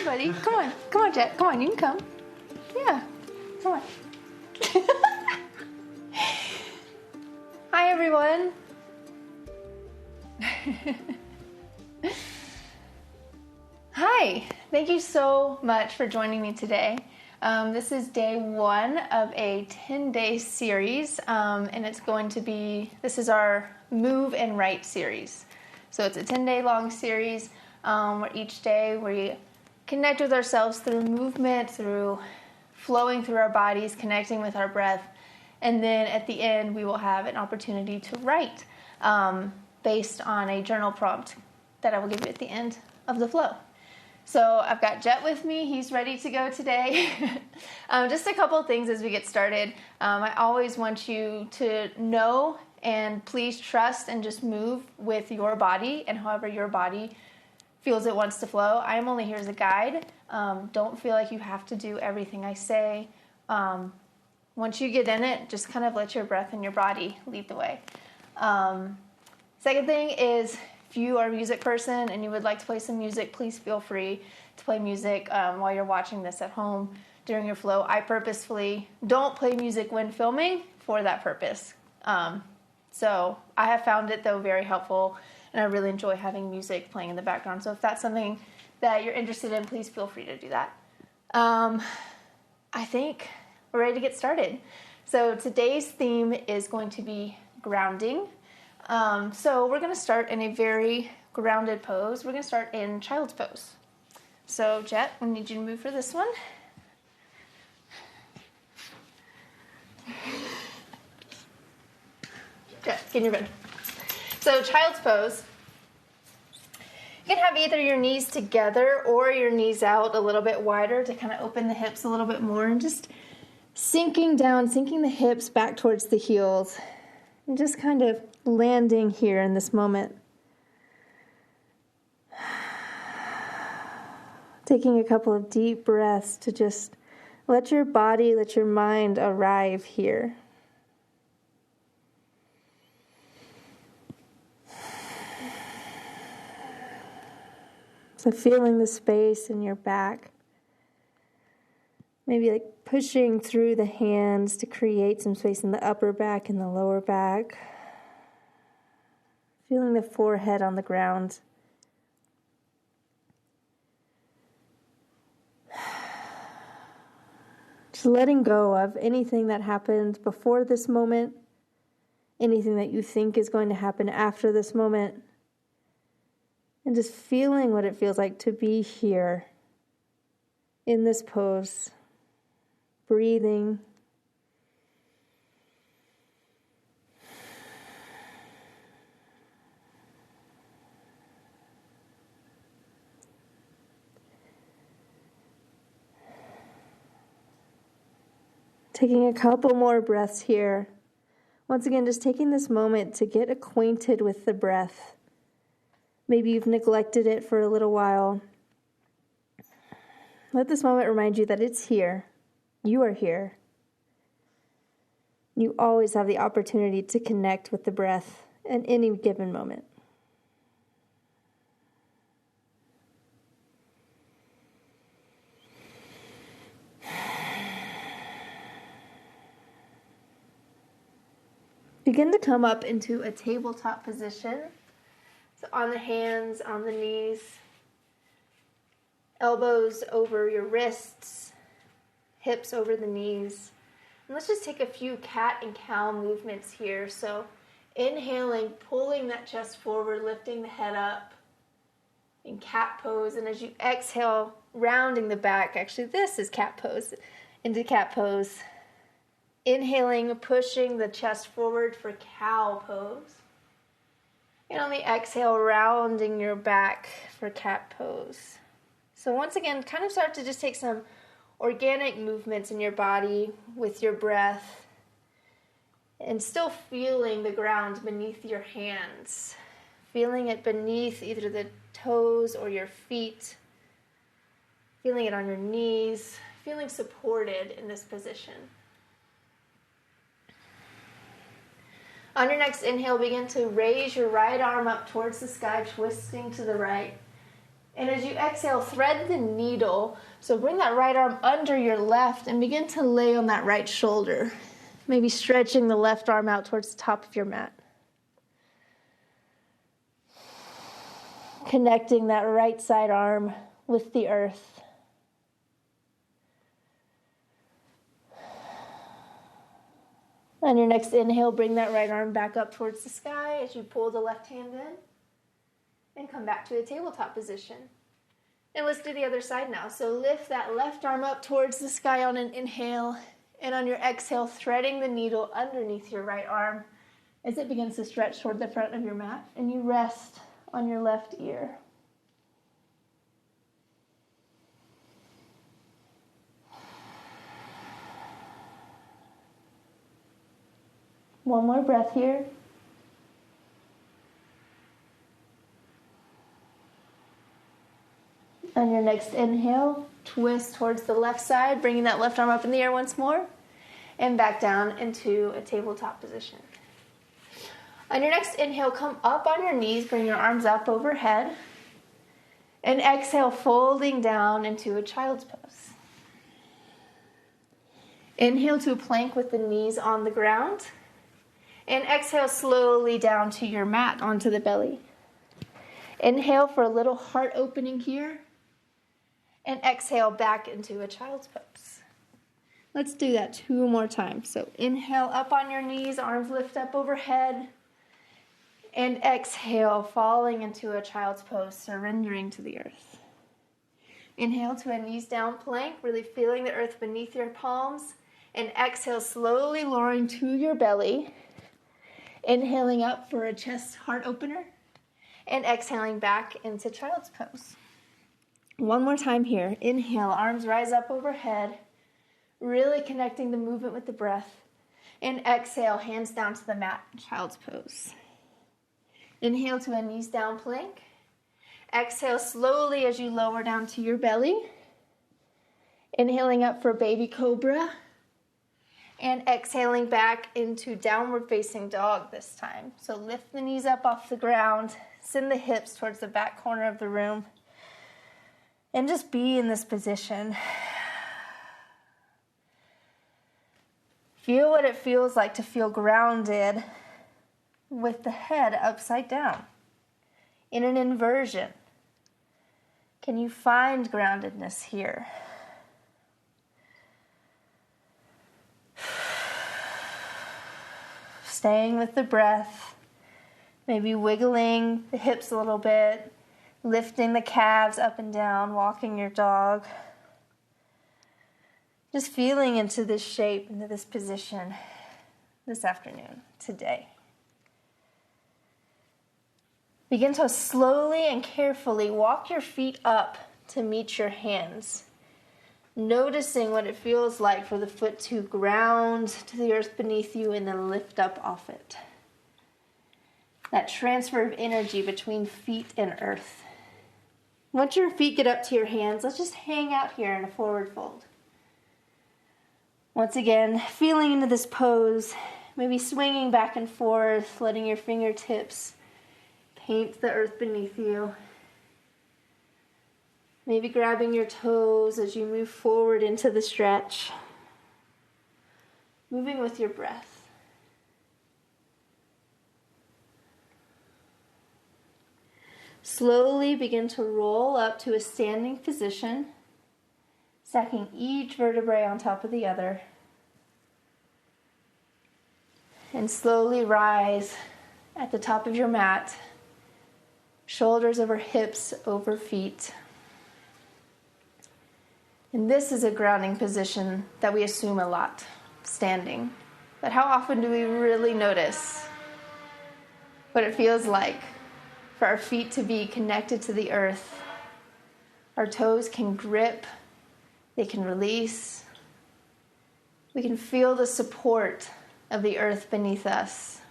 buddy. Come on, Jet. Come on, you can come. Yeah, come on. Hi, everyone. Hi, thank you so much for joining me today. This is day 1 of a 10-day series, and this is our Move and Write series. So it's a 10-day long series where each day we connect with ourselves through movement, through flowing through our bodies, connecting with our breath, and then at the end we will have an opportunity to write based on a journal prompt that I will give you at the end of the flow. So I've got Jet with me. He's ready to go today. Just a couple things as we get started. I always want you to know and please trust and just move with your body and however your body feels it wants to flow. I am only here as a guide. Don't feel like you have to do everything I say. Once you get in it, just kind of let your breath and your body lead the way. Second thing is, if you are a music person and you would like to play some music, please feel free to play music while you're watching this at home during your flow. I purposefully don't play music when filming for that purpose. So I have found it, though, very helpful, and I really enjoy having music playing in the background. So if that's something that you're interested in, please feel free to do that. I think we're ready to get started. So today's theme is going to be grounding. So we're going to start in a very grounded pose. We're going to start in child's pose. So Jet, I need you to move for this one. Jet, get in your bed. So child's pose. You can have either your knees together or your knees out a little bit wider to kind of open the hips a little bit more and just sinking the hips back towards the heels and just kind of landing here in this moment. Taking a couple of deep breaths to just let your body, let your mind arrive here. So feeling the space in your back. Maybe like pushing through the hands to create some space in the upper back and the lower back. Feeling the forehead on the ground. Just letting go of anything that happened before this moment, anything that you think is going to happen after this moment, and just feeling what it feels like to be here in this pose, breathing. Taking a couple more breaths here. Once again, just taking this moment to get acquainted with the breath. Maybe you've neglected it for a little while. Let this moment remind you that it's here. You are here. You always have the opportunity to connect with the breath at any given moment. Begin to come up into a tabletop position. So on the hands, on the knees, elbows over your wrists, hips over the knees. And let's just take a few cat and cow movements here. So inhaling, pulling that chest forward, lifting the head up in cat pose. And as you exhale, rounding the back. Actually, this is cat pose, into cat pose. Inhaling, pushing the chest forward for cow pose. And on the exhale, rounding your back for cat pose. So once again, kind of start to just take some organic movements in your body with your breath and still feeling the ground beneath your hands. Feeling it beneath either the toes or your feet. Feeling it on your knees. Feeling supported in this position. On your next inhale, begin to raise your right arm up towards the sky, twisting to the right. And as you exhale, thread the needle. So bring that right arm under your left and begin to lay on that right shoulder. Maybe stretching the left arm out towards the top of your mat. Connecting that right side arm with the earth. On your next inhale, bring that right arm back up towards the sky as you pull the left hand in. And come back to a tabletop position. And let's do the other side now. So lift that left arm up towards the sky on an inhale. And on your exhale, threading the needle underneath your right arm as it begins to stretch toward the front of your mat. And you rest on your left ear. One more breath here. On your next inhale, twist towards the left side, bringing that left arm up in the air once more, and back down into a tabletop position. On your next inhale, come up on your knees, bring your arms up overhead, and exhale, folding down into a child's pose. Inhale to a plank with the knees on the ground, and exhale slowly down to your mat, onto the belly. Inhale for a little heart opening here, and exhale back into a child's pose. Let's do that 2 more times. So inhale up on your knees, arms lift up overhead, and exhale, falling into a child's pose, surrendering to the earth. Inhale to a knees down plank, really feeling the earth beneath your palms, and exhale, slowly lowering to your belly. Inhaling up for a chest heart opener, and exhaling back into child's pose. 1 more time here. Inhale, arms rise up overhead, really connecting the movement with the breath. And exhale, hands down to the mat, child's pose. Inhale to a knees down plank. Exhale slowly as you lower down to your belly. Inhaling up for baby cobra. And exhaling back into downward facing dog this time. So lift the knees up off the ground, send the hips towards the back corner of the room, and just be in this position. Feel what it feels like to feel grounded with the head upside down in an inversion. Can you find groundedness here? Staying with the breath, maybe wiggling the hips a little bit, lifting the calves up and down, walking your dog. Just feeling into this shape, into this position this afternoon, today. Begin to slowly and carefully walk your feet up to meet your hands. Noticing what it feels like for the foot to ground to the earth beneath you and then lift up off it. That transfer of energy between feet and earth. Once your feet get up to your hands, let's just hang out here in a forward fold. Once again, feeling into this pose, maybe swinging back and forth, letting your fingertips paint the earth beneath you. Maybe grabbing your toes as you move forward into the stretch. Moving with your breath. Slowly begin to roll up to a standing position, stacking each vertebrae on top of the other. And slowly rise at the top of your mat, shoulders over hips, over feet. And this is a grounding position that we assume a lot, standing. But how often do we really notice what it feels like for our feet to be connected to the earth? Our toes can grip, they can release. We can feel the support of the earth beneath us,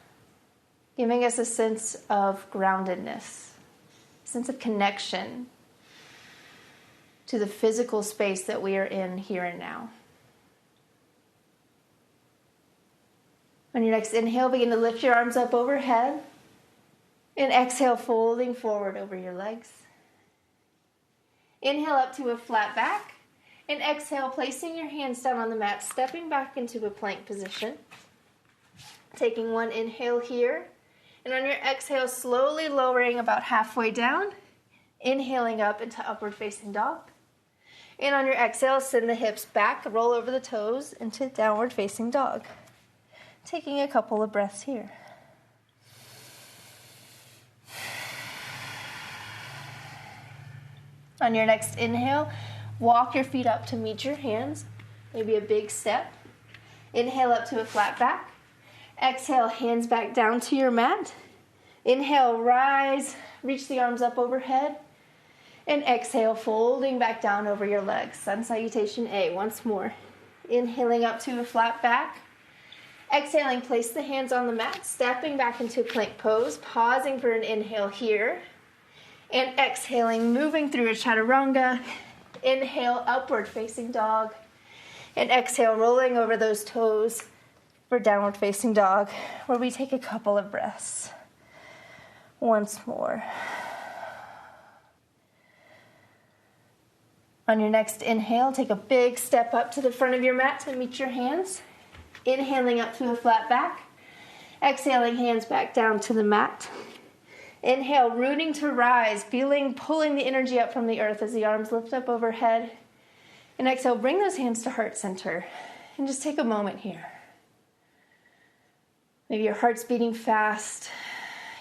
giving us a sense of groundedness, a sense of connection to the physical space that we are in here and now. On your next inhale, begin to lift your arms up overhead. And exhale, folding forward over your legs. Inhale up to a flat back. And exhale, placing your hands down on the mat, stepping back into a plank position. Taking one inhale here. And on your exhale, slowly lowering about halfway down. Inhaling up into upward facing dog. And on your exhale, send the hips back, roll over the toes into downward facing dog. Taking a couple of breaths here. On your next inhale, walk your feet up to meet your hands, maybe a big step. Inhale up to a flat back. Exhale, hands back down to your mat. Inhale, rise, reach the arms up overhead. And exhale, folding back down over your legs. Sun Salutation A, once more. Inhaling up to a flat back. Exhaling, place the hands on the mat, stepping back into plank pose, pausing for an inhale here. And exhaling, moving through a chaturanga. Inhale, upward facing dog. And exhale, rolling over those toes for downward facing dog, where we take a couple of breaths. Once more. On your next inhale, take a big step up to the front of your mat to meet your hands. Inhaling up to a flat back. Exhaling, hands back down to the mat. Inhale, rooting to rise, pulling the energy up from the earth as the arms lift up overhead. And exhale, bring those hands to heart center. And just take a moment here. Maybe your heart's beating fast.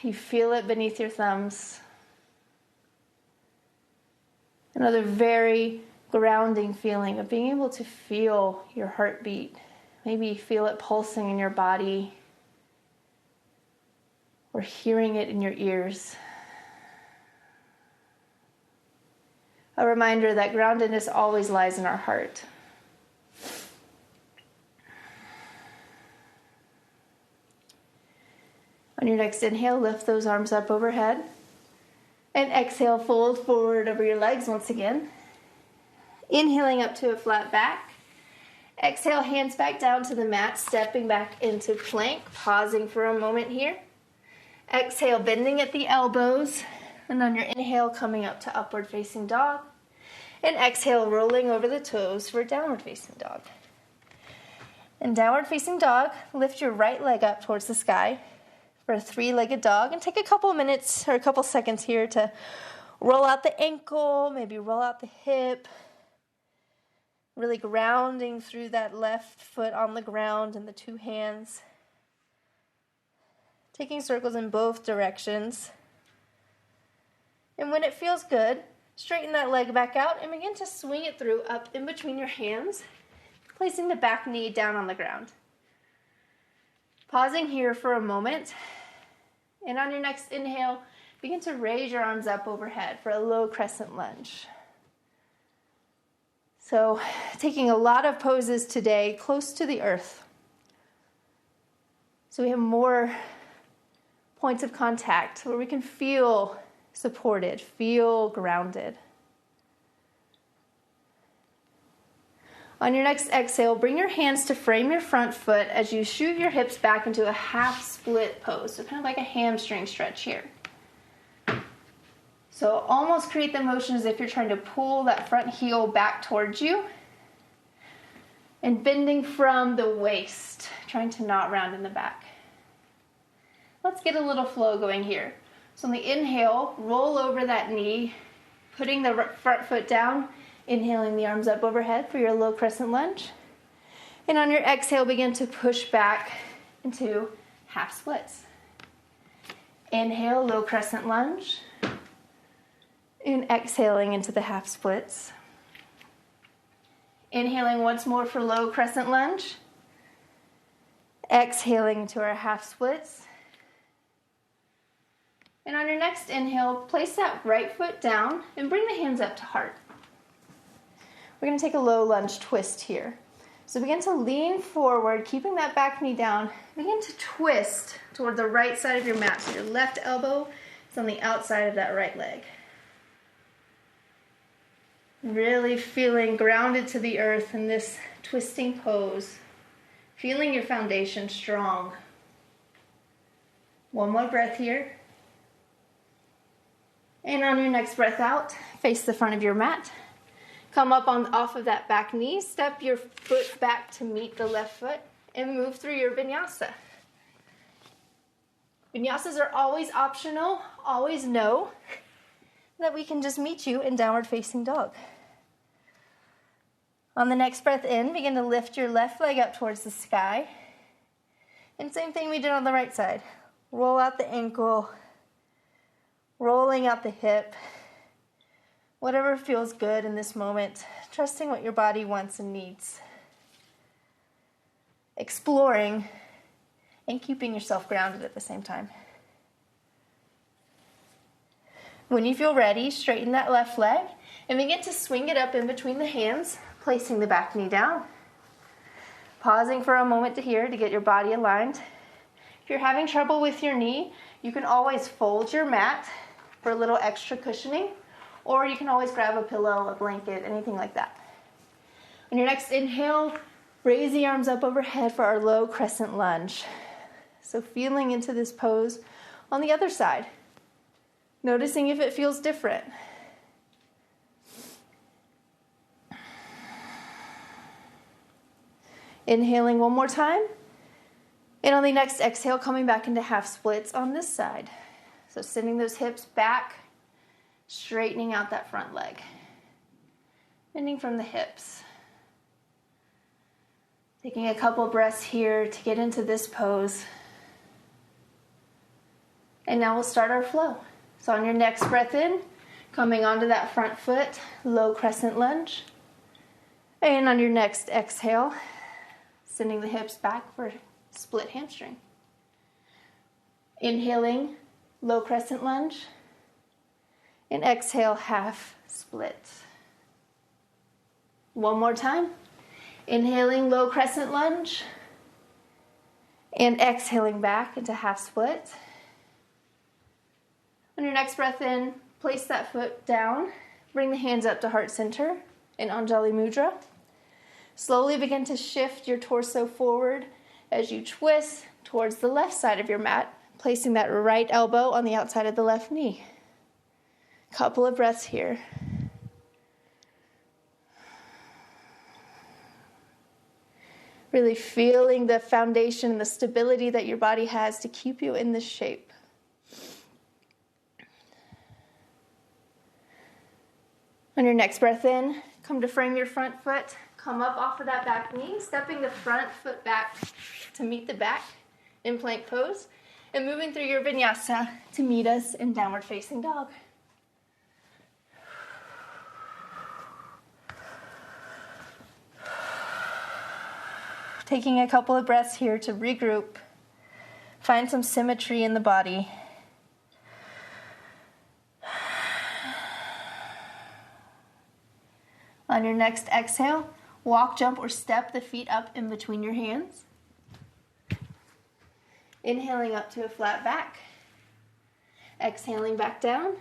You feel it beneath your thumbs. Another very grounding feeling of being able to feel your heartbeat. Maybe feel it pulsing in your body or hearing it in your ears. A reminder that groundedness always lies in our heart. On your next inhale, lift those arms up overhead. And exhale, fold forward over your legs once again. Inhaling up to a flat back. Exhale, hands back down to the mat, stepping back into plank, pausing for a moment here. Exhale, bending at the elbows. And on your inhale, coming up to upward facing dog. And exhale, rolling over the toes for downward facing dog. In downward facing dog, lift your right leg up towards the sky for a three-legged dog, and take a couple minutes or a couple seconds here to roll out the ankle, maybe roll out the hip, really grounding through that left foot on the ground and the two hands, taking circles in both directions. And when it feels good, straighten that leg back out and begin to swing it through up in between your hands, placing the back knee down on the ground. Pausing here for a moment, and on your next inhale, begin to raise your arms up overhead for a low crescent lunge. So, taking a lot of poses today close to the earth. So we have more points of contact where we can feel supported, feel grounded. On your next exhale, bring your hands to frame your front foot as you shoot your hips back into a half split pose. So kind of like a hamstring stretch here. So almost create the motion as if you're trying to pull that front heel back towards you. And bending from the waist, trying to not round in the back. Let's get a little flow going here. So on the inhale, roll over that knee, putting the front foot down. Inhaling the arms up overhead for your low crescent lunge. And on your exhale, begin to push back into half splits. Inhale, low crescent lunge. And exhaling into the half splits. Inhaling once more for low crescent lunge. Exhaling into our half splits. And on your next inhale, place that right foot down and bring the hands up to heart. We're going to take a low lunge twist here. So begin to lean forward, keeping that back knee down. Begin to twist toward the right side of your mat. So your left elbow is on the outside of that right leg. Really feeling grounded to the earth in this twisting pose. Feeling your foundation strong. One more breath here. And on your next breath out, face the front of your mat. Come up off of that back knee, step your foot back to meet the left foot, and move through your vinyasa. Vinyasas are always optional. Always know that we can just meet you in downward facing dog. On the next breath in, begin to lift your left leg up towards the sky. And same thing we did on the right side. Roll out the ankle, rolling out the hip. Whatever feels good in this moment, trusting what your body wants and needs. Exploring and keeping yourself grounded at the same time. When you feel ready, straighten that left leg and begin to swing it up in between the hands, placing the back knee down. Pausing for a moment here to get your body aligned. If you're having trouble with your knee, you can always fold your mat for a little extra cushioning, or you can always grab a pillow, a blanket, anything like that. On your next inhale, raise the arms up overhead for our low crescent lunge. So feeling into this pose on the other side. Noticing if it feels different. Inhaling one more time. And on the next exhale, coming back into half splits on this side. So sending those hips back, straightening out that front leg. Bending from the hips. Taking a couple breaths here to get into this pose. And now we'll start our flow. So on your next breath in, coming onto that front foot, low crescent lunge. And on your next exhale, sending the hips back for split hamstring. Inhaling, low crescent lunge. And exhale, half split. One more time. Inhaling, low crescent lunge. And exhaling back into half split. On your next breath in, place that foot down. Bring the hands up to heart center in Anjali Mudra. Slowly begin to shift your torso forward as you twist towards the left side of your mat, placing that right elbow on the outside of the left knee. Couple of breaths here. Really feeling the foundation and the stability that your body has to keep you in this shape. On your next breath in, come to frame your front foot. Come up off of that back knee, stepping the front foot back to meet the back in plank pose, and moving through your vinyasa to meet us in downward facing dog. Taking a couple of breaths here to regroup, find some symmetry in the body. On your next exhale, walk, jump, or step the feet up in between your hands. Inhaling up to a flat back. Exhaling back down.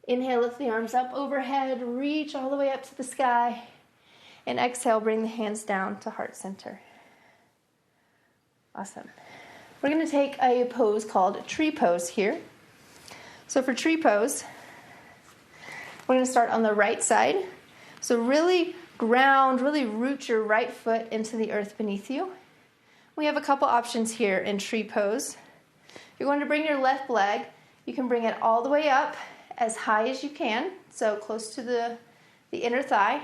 Inhale, lift the arms up overhead, reach all the way up to the sky. And exhale, bring the hands down to heart center. Awesome. We're going to take a pose called tree pose here. So for tree pose, we're going to start on the right side. So really ground, really root your right foot into the earth beneath you. We have a couple options here in tree pose. You're going to bring your left leg. You can bring it all the way up as high as you can, so close to the inner thigh.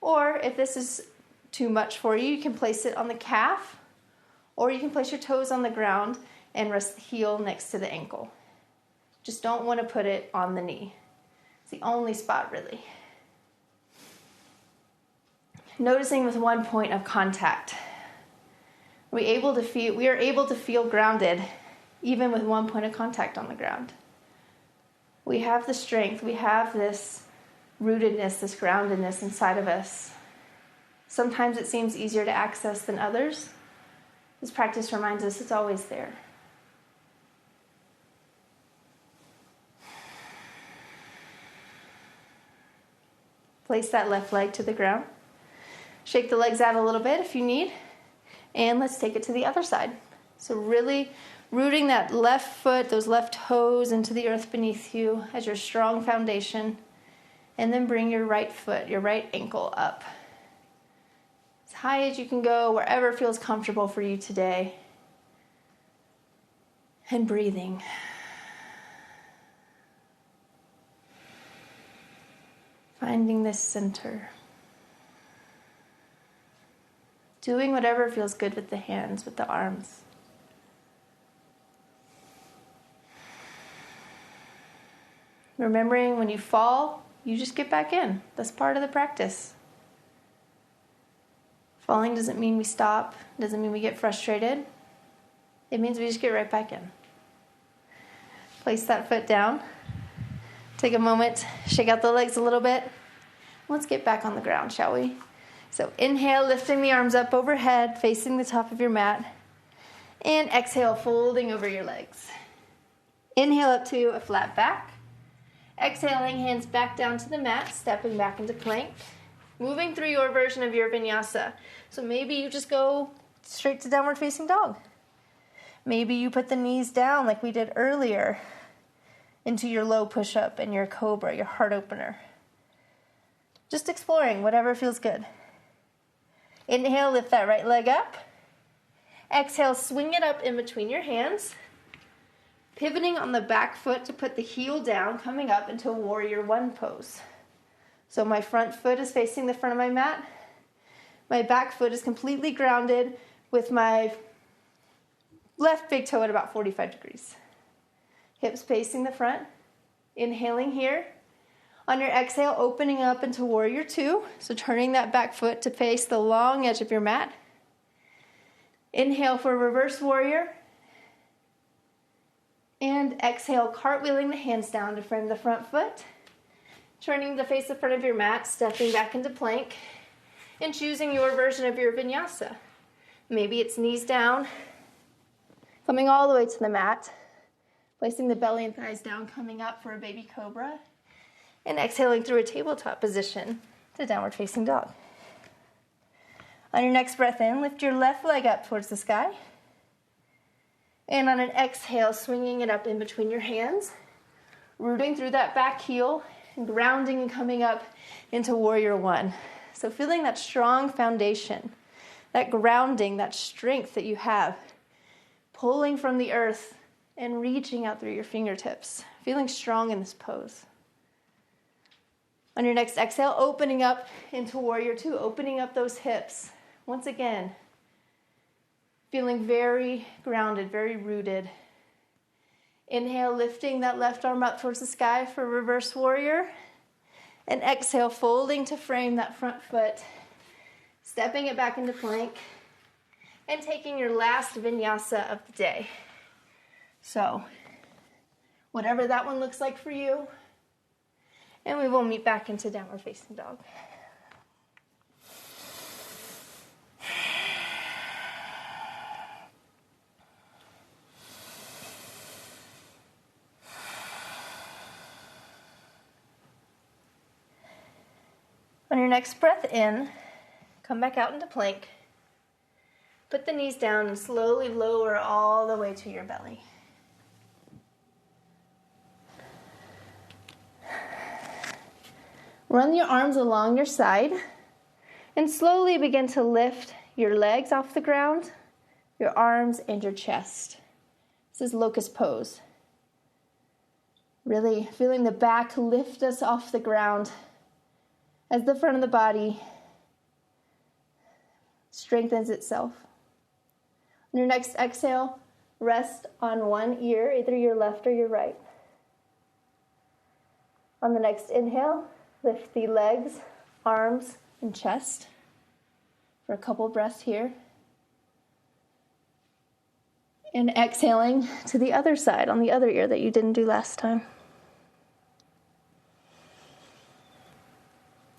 Or if this is too much for you, you can place it on the calf, or you can place your toes on the ground and rest the heel next to the ankle. Just don't want to put it on the knee. It's the only spot, really. Noticing with one point of contact. We are able to feel grounded even with one point of contact on the ground. We have the strength, we have this rootedness, this groundedness inside of us. Sometimes it seems easier to access than others. This practice reminds us it's always there. Place that left leg to the ground. Shake the legs out a little bit if you need. And let's take it to the other side. So really Rooting that left foot, those left toes into the earth beneath you as your strong foundation. And then bring your right foot, your right ankle up. As high as you can go, wherever feels comfortable for you today. And breathing. Finding this center. Doing whatever feels good with the hands, with the arms. Remembering when you fall, you just get back in. That's part of the practice. Falling doesn't mean we stop, doesn't mean we get frustrated. It means we just get right back in. Place that foot down. Take a moment, shake out the legs a little bit. Let's get back on the ground, shall we? So inhale, lifting the arms up overhead, facing the top of your mat. And exhale, folding over your legs. Inhale up to a flat back. Exhaling, hands back down to the mat, stepping back into plank. Moving through your version of your vinyasa. So maybe you just go straight to downward facing dog. Maybe you put the knees down like we did earlier into your low push-up and your cobra, your heart opener. Just exploring whatever feels good. Inhale, lift that right leg up. Exhale, swing it up in between your hands. Pivoting on the back foot to put the heel down, coming up into warrior one pose. So my front foot is facing the front of my mat. My back foot is completely grounded with my left big toe at about 45 degrees. Hips facing the front. Inhaling here. On your exhale, opening up into warrior two. So turning that back foot to face the long edge of your mat. Inhale for reverse warrior. And exhale, cartwheeling the hands down to frame the front foot. Turning to face the front of your mat, stepping back into plank. And choosing your version of your vinyasa. Maybe it's knees down. Coming all the way to the mat. Placing the belly and thighs down, coming up for a baby cobra. And exhaling through a tabletop position to downward facing dog. On your next breath in, lift your left leg up towards the sky. And on an exhale, swinging it up in between your hands. Rooting through that back heel, and grounding and coming up into warrior one. So feeling that strong foundation, that grounding, that strength that you have. Pulling from the earth and reaching out through your fingertips. Feeling strong in this pose. On your next exhale, opening up into warrior two, opening up those hips. Once again, feeling very grounded, very rooted. Inhale, lifting that left arm up towards the sky for reverse warrior. And exhale, folding to frame that front foot. Stepping it back into plank. And taking your last vinyasa of the day. So, whatever that one looks like for you. And we will meet back into downward facing dog. On your next breath in, come back out into plank. Put the knees down and slowly lower all the way to your belly. Run your arms along your side and slowly begin to lift your legs off the ground, your arms, and your chest. This is locust pose. Really feeling the back lift us off the ground as the front of the body strengthens itself. On your next exhale, rest on one ear, either your left or your right. On the next inhale, lift the legs, arms, and chest for a couple breaths here. And exhaling to the other side, on the other ear that you didn't do last time.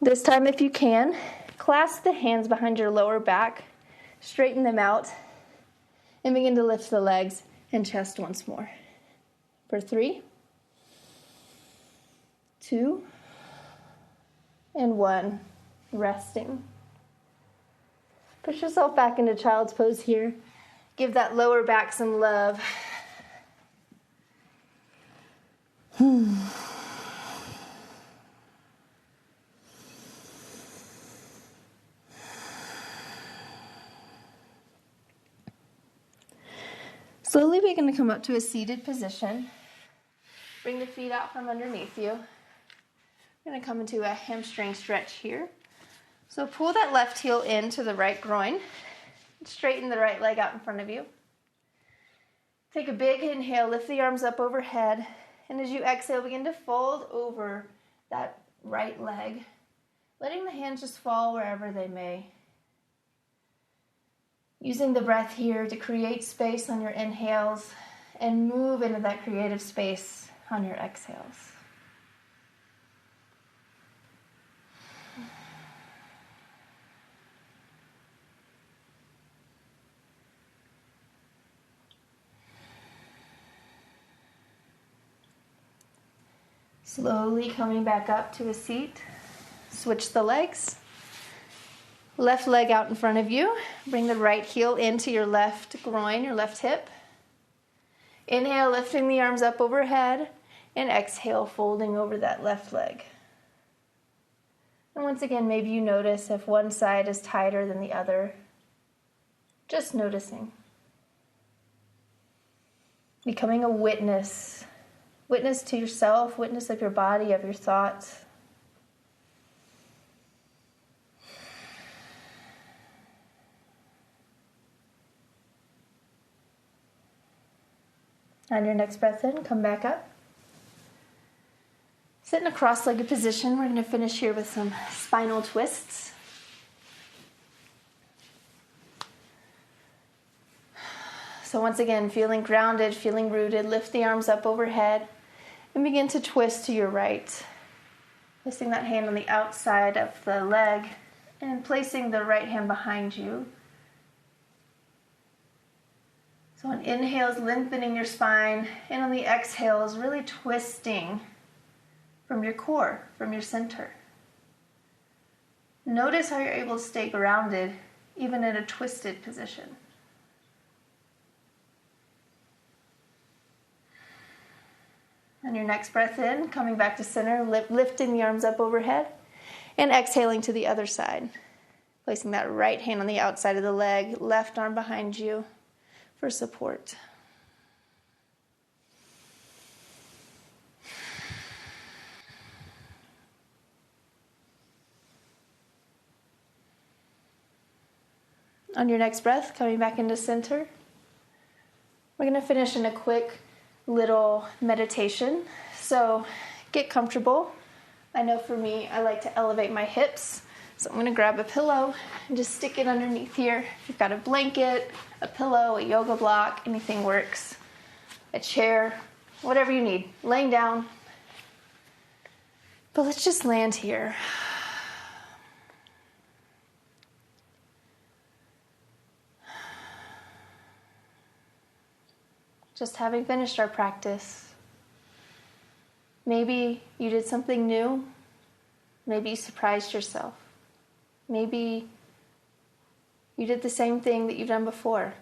This time, if you can, clasp the hands behind your lower back, straighten them out, and begin to lift the legs and chest once more. For 3, 2, and 1, resting. Push yourself back into child's pose here. Give that lower back some love. Slowly begin to come up to a seated position. Bring the feet out from underneath you. We're going to come into a hamstring stretch here. So pull that left heel into the right groin. Straighten the right leg out in front of you. Take a big inhale, lift the arms up overhead. And as you exhale, begin to fold over that right leg, letting the hands just fall wherever they may. Using the breath here to create space on your inhales and move into that creative space on your exhales. Slowly coming back up to a seat. Switch the legs. Left leg out in front of you. Bring the right heel into your left groin, your left hip. Inhale, lifting the arms up overhead. And exhale, folding over that left leg. And once again, maybe you notice if one side is tighter than the other. Just noticing. Becoming a witness. Witness to yourself, witness of your body, of your thoughts. On your next breath in, come back up. Sit in a cross-legged position. We're going to finish here with some spinal twists. So once again, feeling grounded, feeling rooted, lift the arms up overhead and begin to twist to your right. Placing that hand on the outside of the leg and placing the right hand behind you. So on inhales, lengthening your spine, and on the exhales, really twisting from your core, from your center. Notice how you're able to stay grounded even in a twisted position. On your next breath in, coming back to center, lifting the arms up overhead, and exhaling to the other side. Placing that right hand on the outside of the leg, left arm behind you for support. On your next breath, coming back into center, we're going to finish in a quick little meditation. So get comfortable. I know for me, I like to elevate my hips. So I'm going to grab a pillow and just stick it underneath here. If you've got a blanket, a pillow, a yoga block, anything works. A chair, whatever you need. Laying down. But let's just land here. Just having finished our practice. Maybe you did something new. Maybe you surprised yourself. Maybe you did the same thing that you've done before.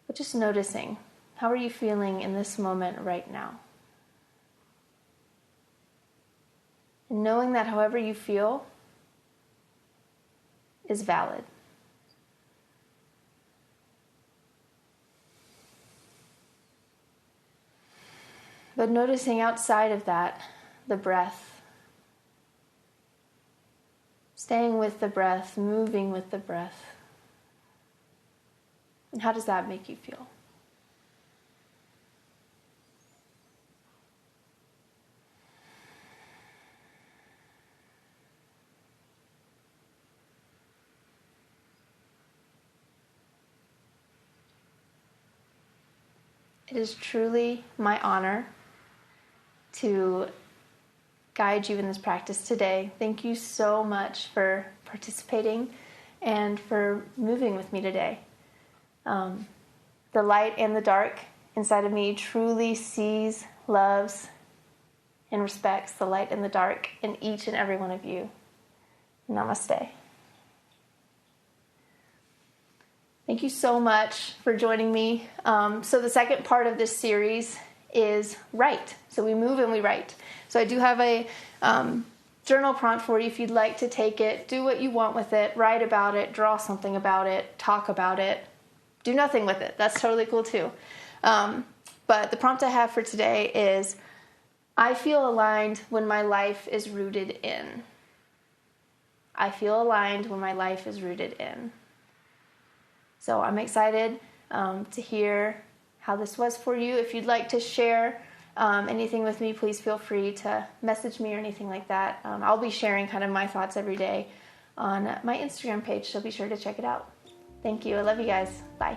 But just noticing, how are you feeling in this moment right now? And knowing that however you feel is valid. But noticing outside of that, the breath. Staying with the breath, moving with the breath. And how does that make you feel? It is truly my honor to guide you in this practice today. Thank you so much for participating and for moving with me today. The light and the dark inside of me truly sees, loves, and respects the light and the dark in each and every one of you. Namaste. Thank you so much for joining me. So the second part of this series is write. So we move and we write. So I do have a journal prompt for you if you'd like to take it. Do what you want with it. Write about it. Draw something about it. Talk about it. Do nothing with it. That's totally cool too. But the prompt I have for today is, I feel aligned when my life is rooted in. I feel aligned when my life is rooted in. So I'm excited to hear how this was for you. If you'd like to share anything with me, please feel free to message me or anything like that. I'll be sharing kind of my thoughts every day on my Instagram page, so be sure to check it out. Thank you. I love you guys. Bye.